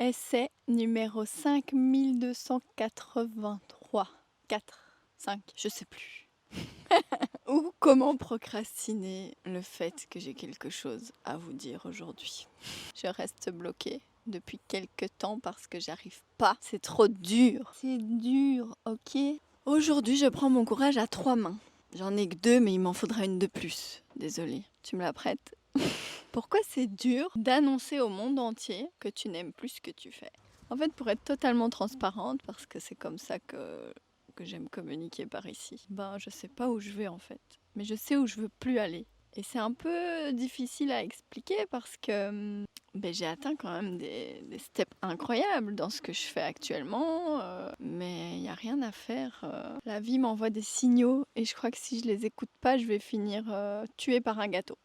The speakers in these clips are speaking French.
Essai numéro 5283. 4, 5, je sais plus. Ou comment procrastiner le fait que j'ai quelque chose à vous dire aujourd'hui. Je reste bloquée depuis quelques temps parce que j'arrive pas. C'est trop dur. C'est dur, ok? Aujourd'hui, je prends mon courage à 3 mains. J'en ai que 2, mais il m'en faudra une de plus. Désolée, tu me la prêtes? Pourquoi c'est dur d'annoncer au monde entier que tu n'aimes plus ce que tu fais? En fait, pour être totalement transparente, parce que c'est comme ça que j'aime communiquer par ici, je sais pas où je vais en fait, mais je sais où je veux plus aller. Et c'est un peu difficile à expliquer parce que j'ai atteint quand même des steps incroyables dans ce que je fais actuellement, mais il n'y a rien à faire. La vie m'envoie des signaux et je crois que si je les écoute pas, je vais finir tuée par un gâteau.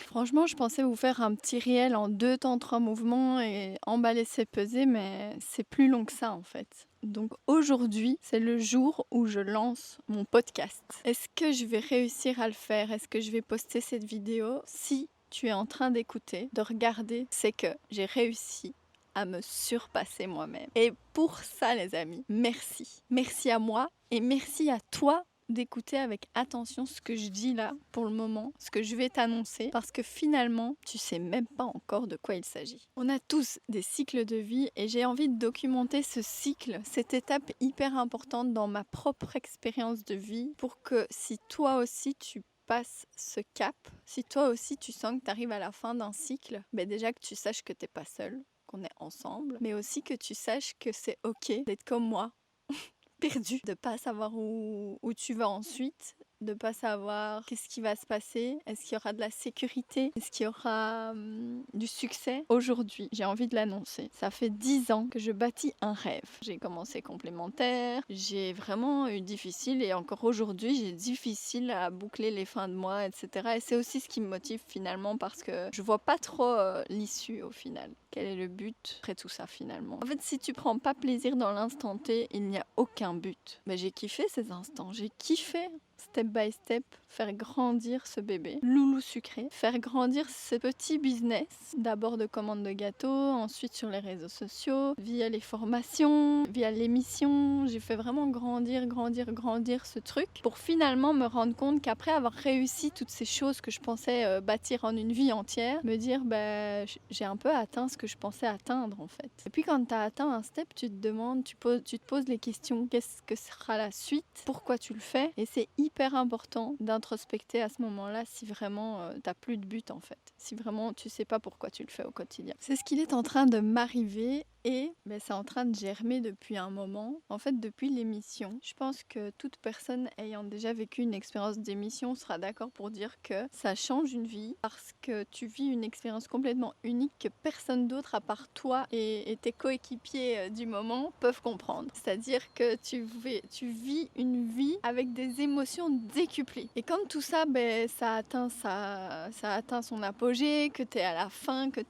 Franchement, je pensais vous faire un petit réel en 2 temps 3 mouvements et emballer c'est peser, mais c'est plus long que ça en fait. Donc aujourd'hui, c'est le jour où je lance mon podcast. Est-ce que je vais réussir à le faire? Est-ce que je vais poster cette vidéo? Si tu es en train d'écouter, de regarder, c'est que j'ai réussi à me surpasser moi-même. Et pour ça, les amis, merci. Merci à moi et merci à toi d'écouter avec attention ce que je dis là pour le moment, ce que je vais t'annoncer, parce que finalement, tu sais même pas encore de quoi il s'agit. On a tous des cycles de vie et j'ai envie de documenter ce cycle, cette étape hyper importante dans ma propre expérience de vie, pour que si toi aussi tu passes ce cap, si toi aussi tu sens que tu arrives à la fin d'un cycle, déjà que tu saches que t'es pas seul, qu'on est ensemble, mais aussi que tu saches que c'est ok d'être comme moi, perdu, de pas savoir où tu vas ensuite, de pas savoir qu'est-ce qui va se passer, est-ce qu'il y aura de la sécurité, est-ce qu'il y aura du succès. Aujourd'hui, j'ai envie de l'annoncer. Ça fait 10 ans que je bâtis un rêve. J'ai commencé complémentaire, j'ai vraiment eu difficile et encore aujourd'hui, j'ai difficile à boucler les fins de mois, etc. Et c'est aussi ce qui me motive finalement parce que je vois pas trop l'issue au final. Quel est le but après tout ça finalement? En fait, si tu prends pas plaisir dans l'instant T, il n'y a aucun but. Mais j'ai kiffé ces instants, j'ai kiffé step by step, faire grandir ce bébé, loulou sucré, faire grandir ce petit business, d'abord de commande de gâteaux, ensuite sur les réseaux sociaux, via les formations, via l'émission, j'ai fait vraiment grandir ce truc pour finalement me rendre compte qu'après avoir réussi toutes ces choses que je pensais bâtir en une vie entière, me dire j'ai un peu atteint ce que je pensais atteindre en fait. Et puis quand tu as atteint un step, tu te demandes, tu te poses les questions, qu'est-ce que sera la suite, pourquoi tu le fais, et c'est hyper important d'introspecter à ce moment-là si vraiment t'as plus de but en fait, si vraiment tu sais pas pourquoi tu le fais au quotidien. C'est ce qu'il est en train de m'arriver et c'est en train de germer depuis un moment, en fait depuis l'émission. Je pense que toute personne ayant déjà vécu une expérience d'émission sera d'accord pour dire que ça change une vie parce que tu vis une expérience complètement unique que personne d'autre à part toi et tes coéquipiers du moment peuvent comprendre. C'est-à-dire que tu vis une vie avec des émotions décuplées. Et quand tout ça, ça atteint son apogée, que tu es à la fin, que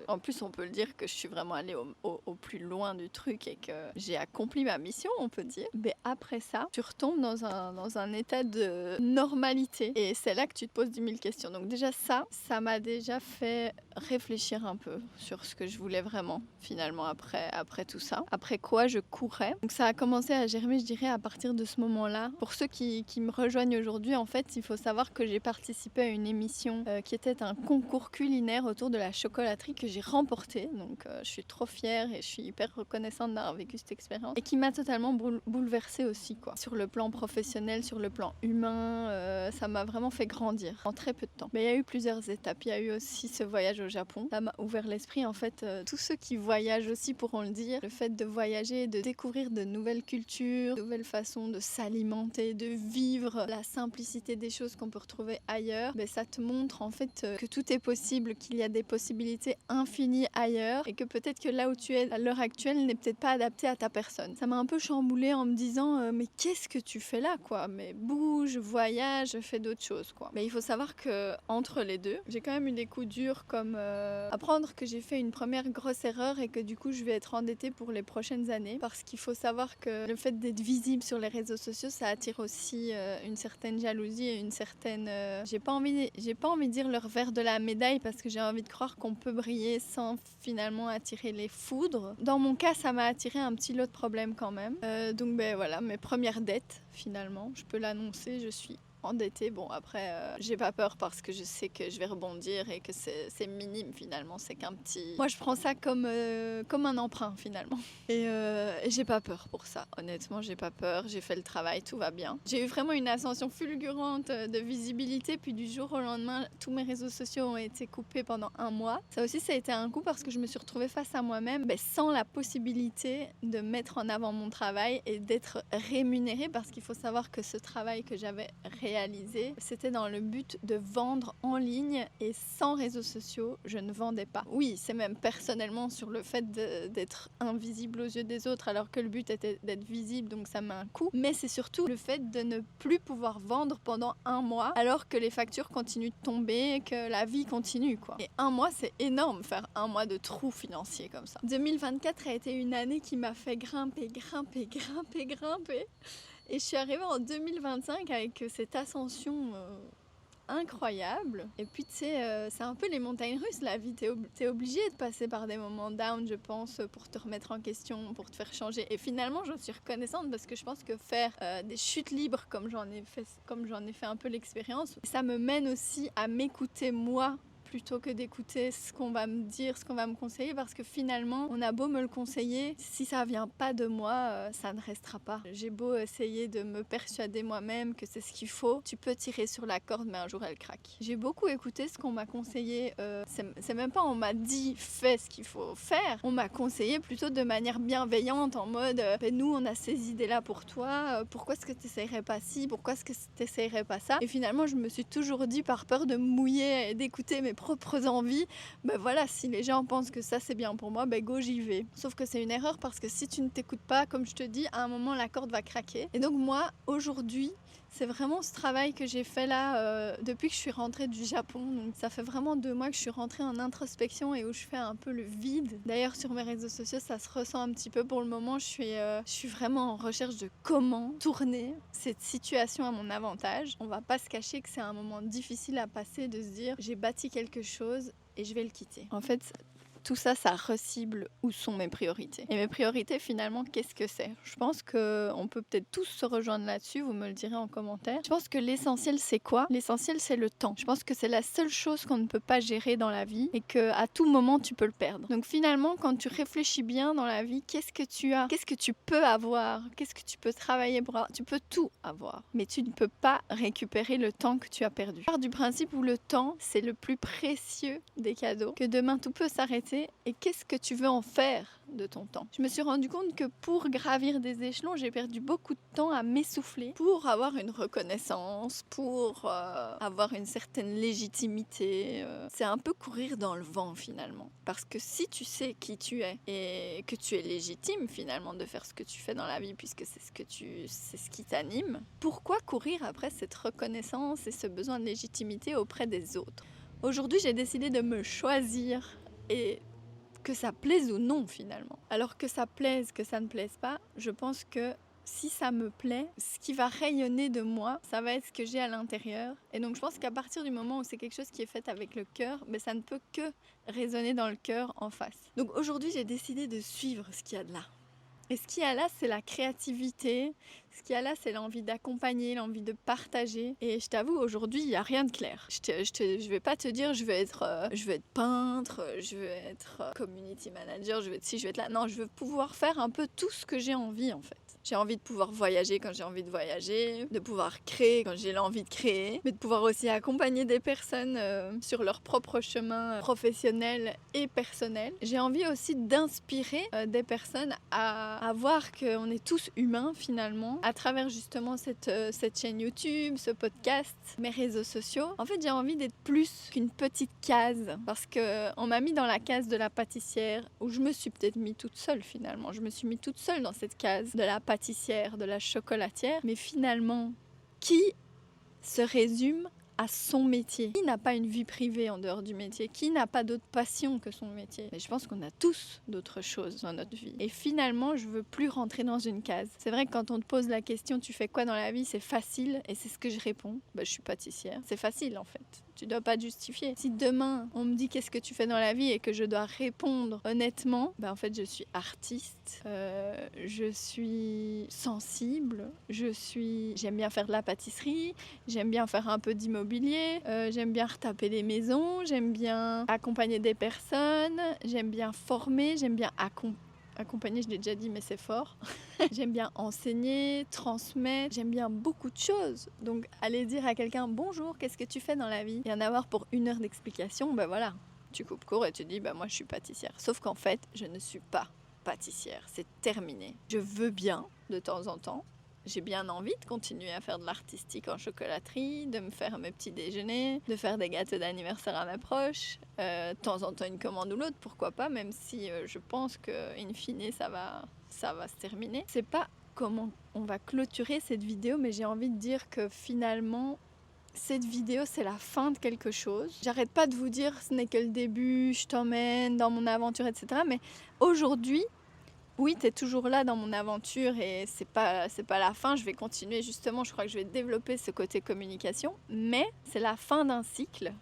en plus on peut le dire que je suis vraiment allée au plus loin du truc et que j'ai accompli ma mission, on peut dire. Après ça, tu retombes dans un état de normalité et c'est là que tu te poses 10 000 questions. Donc déjà ça m'a déjà fait réfléchir un peu sur ce que je voulais vraiment finalement après tout ça. Après quoi je courais. Donc ça a commencé à germer, je dirais, à partir de ce moment-là. Pour ceux qui me rejoignent aujourd'hui, en fait, il faut savoir que j'ai participé à une émission qui était un concours culinaire autour de la chocolaterie que j'ai remporté. Donc je suis trop fière et je suis hyper reconnaissante d'avoir vécu cette expérience et qui m'a totalement bouleversée aussi quoi. Sur le plan professionnel, sur le plan humain, ça m'a vraiment fait grandir en très peu de temps. Mais il y a eu plusieurs étapes. Il y a eu aussi ce voyage au Japon. Ça m'a ouvert l'esprit en fait. Tous ceux qui voyagent aussi pourront le dire. Le fait de voyager, de découvrir de nouvelles cultures, de nouvelles façons de s'alimenter, de vivre la simplicité des choses qu'on peut retrouver ailleurs, ça te montre en fait que tout est possible, qu'il y a des possibilités infinies ailleurs et que peut-être que là où tu es à l'heure actuelle n'est peut-être pas adapté à ta personne. Ça m'a un peu chamboulée en me disant mais qu'est-ce que tu fais là quoi? Mais bouge, voyage, fais d'autres choses quoi. Mais il faut savoir que entre les deux, j'ai quand même eu des coups durs comme apprendre que j'ai fait une première grosse erreur et que du coup je vais être endettée pour les prochaines années. Parce qu'il faut savoir que le fait d'être visible sur les réseaux sociaux, ça attire aussi une certaine jalousie et une certaine... J'ai pas envie de dire le revers de la médaille parce que j'ai envie de croire qu'on peut briller sans finalement attirer les foudres. Dans mon cas, ça m'a attiré un petit lot de problèmes quand même. Donc voilà, mes premières dettes finalement, je peux l'annoncer, je suis endettée. Bon après, j'ai pas peur parce que je sais que je vais rebondir et que c'est minime finalement, c'est qu'un petit... Moi je prends ça comme un emprunt finalement. Et j'ai pas peur pour ça, honnêtement j'ai pas peur, j'ai fait le travail, tout va bien. J'ai eu vraiment une ascension fulgurante de visibilité, puis du jour au lendemain, tous mes réseaux sociaux ont été coupés pendant 1 mois. Ça aussi ça a été un coup parce que je me suis retrouvée face à moi-même sans la possibilité de mettre en avant mon travail et d'être rémunérée parce qu'il faut savoir que ce travail que j'avais réalisé, c'était dans le but de vendre en ligne et sans réseaux sociaux, je ne vendais pas. Oui, c'est même personnellement sur le fait d'être invisible aux yeux des autres alors que le but était d'être visible, donc ça met un coup. Mais c'est surtout le fait de ne plus pouvoir vendre pendant 1 mois alors que les factures continuent de tomber, que la vie continue quoi. Et 1 mois, c'est énorme, faire 1 mois de trou financier comme ça. 2024 a été une année qui m'a fait grimper. Et je suis arrivée en 2025 avec cette ascension incroyable. Et puis tu sais, c'est un peu les montagnes russes, la vie. T'es obligé de passer par des moments down, je pense, pour te remettre en question, pour te faire changer. Et finalement, j'en suis reconnaissante parce que je pense que faire des chutes libres comme j'en ai fait un peu l'expérience, ça me mène aussi à m'écouter moi plutôt que d'écouter ce qu'on va me dire, ce qu'on va me conseiller, parce que finalement, on a beau me le conseiller, si ça vient pas de moi, ça ne restera pas. J'ai beau essayer de me persuader moi-même que c'est ce qu'il faut, tu peux tirer sur la corde, mais un jour elle craque. J'ai beaucoup écouté ce qu'on m'a conseillé, c'est même pas on m'a dit fais ce qu'il faut faire, on m'a conseillé plutôt de manière bienveillante, en mode nous on a ces idées-là pour toi, pourquoi est-ce que tu essayerais pas ci, pourquoi est-ce que tu essayerais pas ça. Et finalement, je me suis toujours dit, par peur de me mouiller et d'écouter mes propres envies, voilà, si les gens pensent que ça c'est bien pour moi, go, j'y vais. Sauf que c'est une erreur parce que si tu ne t'écoutes pas, comme je te dis, à un moment la corde va craquer. Et donc moi, aujourd'hui, c'est vraiment ce travail que j'ai fait là depuis que je suis rentrée du Japon. Donc ça fait vraiment 2 mois que je suis rentrée en introspection et où je fais un peu le vide. D'ailleurs sur mes réseaux sociaux ça se ressent un petit peu pour le moment. Je suis vraiment en recherche de comment tourner cette situation à mon avantage. On va pas se cacher que c'est un moment difficile à passer de se dire j'ai bâti quelque chose et je vais le quitter. En fait, tout ça, ça recible où sont mes priorités. Et mes priorités, finalement, qu'est-ce que c'est ? Je pense qu'on peut peut-être tous se rejoindre là-dessus, vous me le direz en commentaire. Je pense que l'essentiel, c'est quoi ? L'essentiel, c'est le temps. Je pense que c'est la seule chose qu'on ne peut pas gérer dans la vie et qu'à tout moment, tu peux le perdre. Donc finalement, quand tu réfléchis bien dans la vie, qu'est-ce que tu as ? Qu'est-ce que tu peux avoir ? Qu'est-ce que tu peux travailler pour avoir ? Tu peux tout avoir, mais tu ne peux pas récupérer le temps que tu as perdu. Je pars du principe où le temps, c'est le plus précieux des cadeaux, que demain, tout peut s'arrêter. Et qu'est-ce que tu veux en faire de ton temps ? Je me suis rendu compte que pour gravir des échelons, j'ai perdu beaucoup de temps à m'essouffler pour avoir une reconnaissance, pour avoir une certaine légitimité. C'est un peu courir dans le vent finalement. Parce que si tu sais qui tu es et que tu es légitime finalement de faire ce que tu fais dans la vie puisque c'est ce qui t'anime, pourquoi courir après cette reconnaissance et ce besoin de légitimité auprès des autres ? Aujourd'hui, j'ai décidé de me choisir et que ça plaise ou non finalement. Alors que ça plaise, que ça ne plaise pas, je pense que si ça me plaît, ce qui va rayonner de moi, ça va être ce que j'ai à l'intérieur. Et donc je pense qu'à partir du moment où c'est quelque chose qui est fait avec le cœur, ça ne peut que résonner dans le cœur en face. Donc aujourd'hui, j'ai décidé de suivre ce qu'il y a de là. Et ce qu'il y a là, c'est la créativité. Ce qu'il y a là, c'est l'envie d'accompagner, l'envie de partager. Et je t'avoue, aujourd'hui, il n'y a rien de clair. Je vais pas te dire, je vais être peintre, je vais être community manager, je vais être ci, je vais être là. Non, je veux pouvoir faire un peu tout ce que j'ai envie, en fait. J'ai envie de pouvoir voyager quand j'ai envie de voyager, de pouvoir créer quand j'ai l'envie de créer, mais de pouvoir aussi accompagner des personnes sur leur propre chemin professionnel et personnel. J'ai envie aussi d'inspirer des personnes à voir qu'on est tous humains finalement, à travers justement cette chaîne YouTube, ce podcast, mes réseaux sociaux. En fait, j'ai envie d'être plus qu'une petite case, parce qu'on m'a mis dans la case de la pâtissière, où je me suis peut-être mis toute seule finalement. Je me suis mis toute seule dans cette case de la pâtissière, de la chocolatière, mais finalement, qui se résume à son métier. Qui n'a pas une vie privée en dehors du métier? Qui n'a pas d'autres passions que son métier? Mais je pense qu'on a tous d'autres choses dans notre vie. Et finalement, je veux plus rentrer dans une case. C'est vrai que quand on te pose la question, tu fais quoi dans la vie? C'est facile, et c'est ce que je réponds. Je suis pâtissière. C'est facile en fait. Tu dois pas te justifier. Si demain on me dit qu'est-ce que tu fais dans la vie et que je dois répondre honnêtement, en fait je suis artiste, je suis sensible, j'aime bien faire de la pâtisserie, j'aime bien faire un peu d'immobilier, j'aime bien retaper des maisons, j'aime bien accompagner des personnes, j'aime bien former, j'aime bien accompagner, je l'ai déjà dit mais c'est fort. J'aime bien enseigner, transmettre, j'aime bien beaucoup de choses. Donc aller dire à quelqu'un bonjour, qu'est-ce que tu fais dans la vie? Et en avoir pour 1 heure d'explication, voilà, tu coupes court et tu dis moi je suis pâtissière. Sauf qu'en fait, je ne suis pas pâtissière, c'est terminé. Je veux bien de temps en temps. J'ai bien envie de continuer à faire de l'artistique en chocolaterie, de me faire mes petits déjeuners, de faire des gâteaux d'anniversaire à mes proches, de temps en temps une commande ou l'autre, pourquoi pas, même si je pense qu'in fine ça va se terminer. C'est pas comment on va clôturer cette vidéo, mais j'ai envie de dire que finalement, cette vidéo, c'est la fin de quelque chose. J'arrête pas de vous dire ce n'est que le début, je t'emmène dans mon aventure, etc. Mais aujourd'hui, oui, tu es toujours là dans mon aventure et c'est pas la fin. Je vais continuer justement, je crois que je vais développer ce côté communication, mais c'est la fin d'un cycle.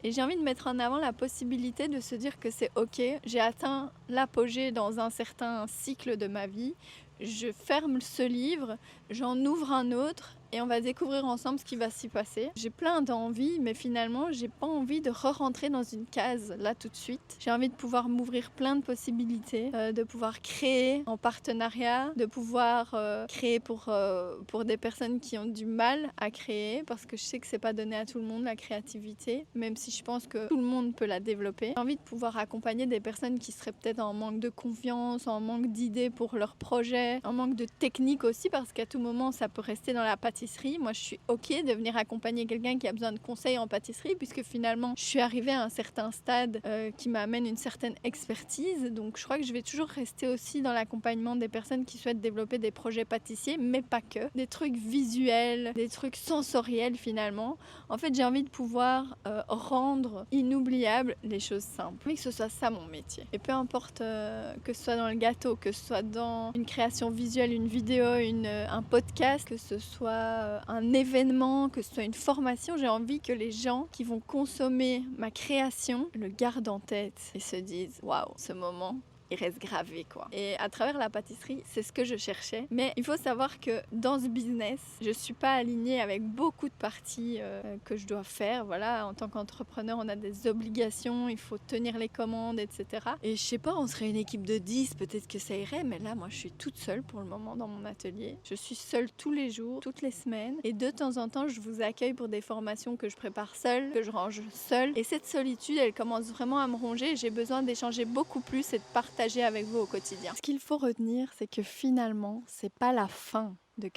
Et j'ai envie de mettre en avant la possibilité de se dire que c'est ok, j'ai atteint l'apogée dans un certain cycle de ma vie, je ferme ce livre, j'en ouvre un autre et on va découvrir ensemble ce qui va s'y passer. J'ai plein d'envies, mais finalement, j'ai pas envie de re-rentrer dans une case là tout de suite. J'ai envie de pouvoir m'ouvrir plein de possibilités, de pouvoir créer en partenariat, de pouvoir créer pour des personnes qui ont du mal à créer, parce que je sais que c'est pas donné à tout le monde la créativité, même si je pense que tout le monde peut la développer. J'ai envie de pouvoir accompagner des personnes qui seraient peut-être en manque de confiance, en manque d'idées pour leurs projets, en manque de technique aussi, parce qu'à tout moment ça peut rester dans la pâtisserie. Moi je suis ok de venir accompagner quelqu'un qui a besoin de conseils en pâtisserie, puisque finalement je suis arrivée à un certain stade qui m'amène une certaine expertise. Donc je crois que je vais toujours rester aussi dans l'accompagnement des personnes qui souhaitent développer des projets pâtissiers, mais pas que. Des trucs visuels, des trucs sensoriels finalement. En fait j'ai envie de pouvoir rendre inoubliables les choses simples. Mais que ce soit ça mon métier. Et peu importe que ce soit dans le gâteau, que ce soit dans une création visuelle, une vidéo, un podcast, que ce soit un événement, que ce soit une formation, j'ai envie que les gens qui vont consommer ma création le gardent en tête et se disent waouh, ce moment il reste gravé quoi. Et à travers la pâtisserie, c'est ce que je cherchais. Mais il faut savoir que dans ce business, je suis pas alignée avec beaucoup de parties que je dois faire. Voilà, en tant qu'entrepreneur, on a des obligations, il faut tenir les commandes, etc. Et je sais pas, on serait une équipe de 10, peut-être que ça irait, mais là, moi, je suis toute seule pour le moment dans mon atelier. Je suis seule tous les jours, toutes les semaines. Et de temps en temps, je vous accueille pour des formations que je prépare seule, que je range seule. Et cette solitude, elle commence vraiment à me ronger. J'ai besoin d'échanger beaucoup plus et de partager avec vous au quotidien. Ce qu'il faut retenir, c'est que finalement, c'est pas la fin de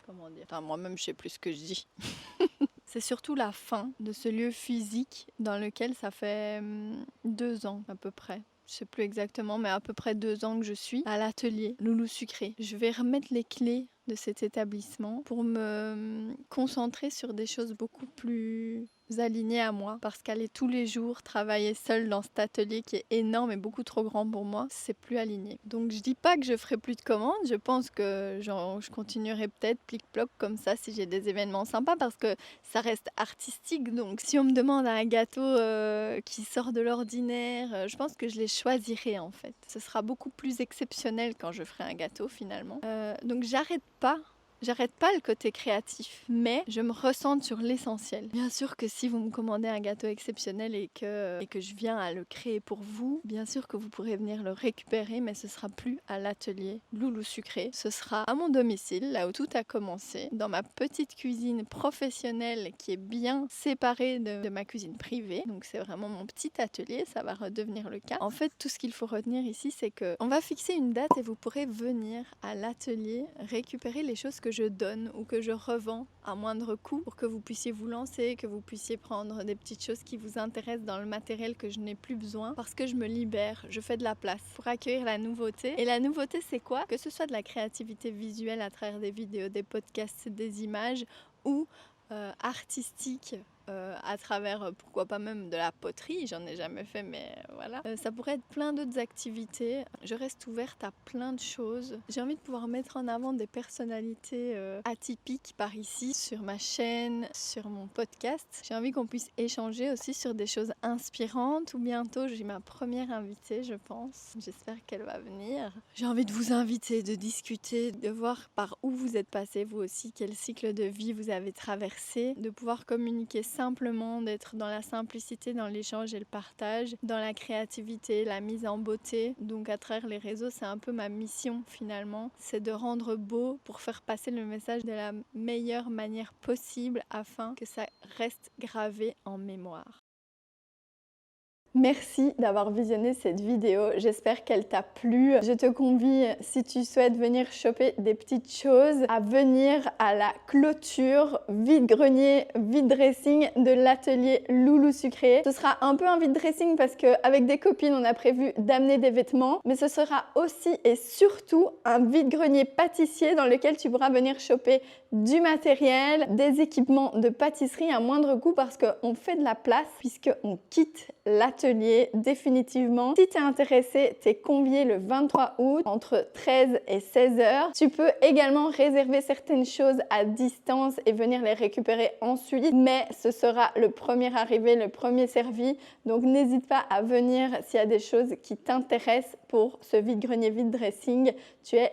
comment dire, moi-même je sais plus ce que je dis. C'est surtout la fin de ce lieu physique dans lequel ça fait 2 ans à peu près. Je sais plus exactement, mais à peu près 2 ans que je suis à l'atelier Loulou Sucré. Je vais remettre les clés de cet établissement pour me concentrer sur des choses beaucoup plus alignées à moi, parce qu'aller tous les jours travailler seule dans cet atelier qui est énorme et beaucoup trop grand pour moi, c'est plus aligné. Donc je dis pas que je ferai plus de commandes, je pense que je continuerai peut-être plic-ploc comme ça si j'ai des événements sympas, parce que ça reste artistique. Donc si on me demande un gâteau qui sort de l'ordinaire, je pense que je les choisirai en fait. Ce sera beaucoup plus exceptionnel quand je ferai un gâteau finalement. Donc j'arrête pas le côté créatif, mais je me recentre sur l'essentiel. Bien sûr que si vous me commandez un gâteau exceptionnel et que je viens à le créer pour vous, bien sûr que vous pourrez venir le récupérer, mais ce sera plus à l'atelier Loulou Sucré. Ce sera à mon domicile, là où tout a commencé, dans ma petite cuisine professionnelle qui est bien séparée de ma cuisine privée. Donc c'est vraiment mon petit atelier, ça va redevenir le cas. En fait, tout ce qu'il faut retenir ici, c'est que on va fixer une date et vous pourrez venir à l'atelier récupérer les choses que je donne ou que je revends à moindre coût pour que vous puissiez vous lancer, que vous puissiez prendre des petites choses qui vous intéressent dans le matériel que je n'ai plus besoin, parce que je me libère, je fais de la place pour accueillir la nouveauté. Et la nouveauté, c'est quoi? Que ce soit de la créativité visuelle à travers des vidéos, des podcasts, des images ou artistique à travers, pourquoi pas même de la poterie, j'en ai jamais fait, mais voilà. Ça pourrait être plein d'autres activités. Je reste ouverte à plein de choses. J'ai envie de pouvoir mettre en avant des personnalités atypiques par ici, sur ma chaîne, sur mon podcast. J'ai envie qu'on puisse échanger aussi sur des choses inspirantes. Tout bientôt, j'ai ma première invitée, je pense. J'espère qu'elle va venir. J'ai envie de vous inviter, de discuter, de voir par où vous êtes passé, vous aussi, quel cycle de vie vous avez traversé, de pouvoir communiquer simplement, d'être dans la simplicité, dans l'échange et le partage, dans la créativité, la mise en beauté. Donc à travers les réseaux, c'est un peu ma mission finalement, c'est de rendre beau pour faire passer le message de la meilleure manière possible afin que ça reste gravé en mémoire. Merci d'avoir visionné cette vidéo, j'espère qu'elle t'a plu. Je te convie, si tu souhaites venir choper des petites choses, à venir à la clôture vide-grenier, vide-dressing de l'atelier Loulou Sucré. Ce sera un peu un vide-dressing parce qu'avec des copines, on a prévu d'amener des vêtements, mais ce sera aussi et surtout un vide-grenier pâtissier dans lequel tu pourras venir choper du matériel, des équipements de pâtisserie à moindre coût parce qu'on fait de la place puisqu'on quitte l'atelier définitivement. Si tu es intéressé, tu es convié le 23 août entre 13 et 16 heures. Tu peux également réserver certaines choses à distance et venir les récupérer ensuite, mais ce sera le premier arrivé, le premier servi. Donc n'hésite pas à venir s'il y a des choses qui t'intéressent pour ce vide-grenier vide-dressing. Tu es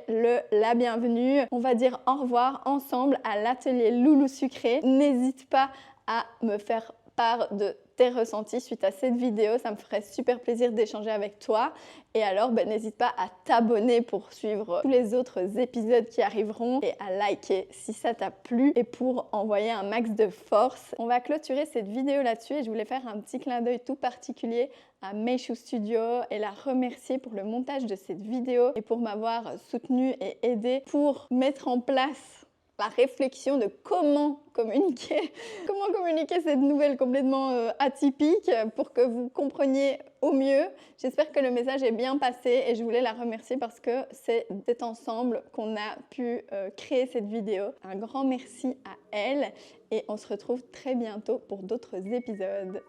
la bienvenue. On va dire au revoir ensemble à l'atelier Loulou Sucré. N'hésite pas à me faire part de tes ressentis suite à cette vidéo, ça me ferait super plaisir d'échanger avec toi. Et alors, n'hésite pas à t'abonner pour suivre tous les autres épisodes qui arriveront et à liker si ça t'a plu et pour envoyer un max de force. On va clôturer cette vidéo là-dessus et je voulais faire un petit clin d'œil tout particulier à Meishu Studio et la remercier pour le montage de cette vidéo et pour m'avoir soutenue et aidée pour mettre en place la réflexion de comment communiquer cette nouvelle complètement atypique pour que vous compreniez au mieux. J'espère que le message est bien passé et je voulais la remercier parce que c'est ensemble qu'on a pu créer cette vidéo. Un grand merci à elle et on se retrouve très bientôt pour d'autres épisodes.